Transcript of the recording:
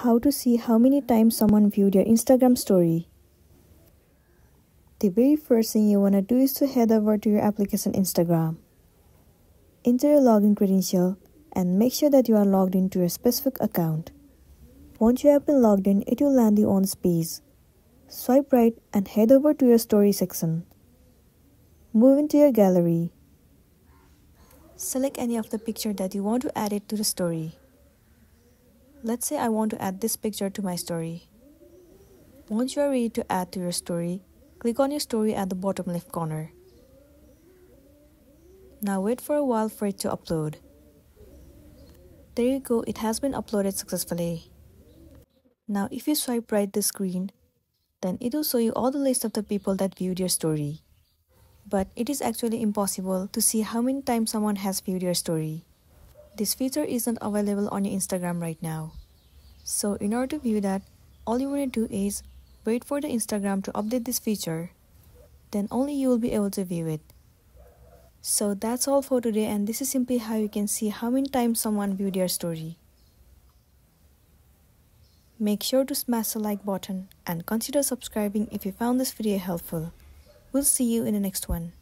How to see how many times someone viewed your Instagram story. The very first thing you want to do is to head over to your application Instagram. Enter your login credential and make sure that you are logged into your specific account. Once you have been logged in, it will land you on this page. Swipe right and head over to your story section. Move into your gallery. Select any of the picture that you want to add it to the story. Let's say I want to add this picture to my story. Once you are ready to add to your story, click on your story at the bottom left corner. Now wait for a while for it to upload. There you go, it has been uploaded successfully. Now if you swipe right the screen, then it will show you all the list of the people that viewed your story. But it is actually impossible to see how many times someone has viewed your story. This feature isn't available on your Instagram right now. So in order to view that, all you want to do is wait for the Instagram to update this feature. Then only you will be able to view it. So that's all for today, and this is simply how you can see how many times someone viewed your story. Make sure to smash the like button and consider subscribing if you found this video helpful. We'll see you in the next one.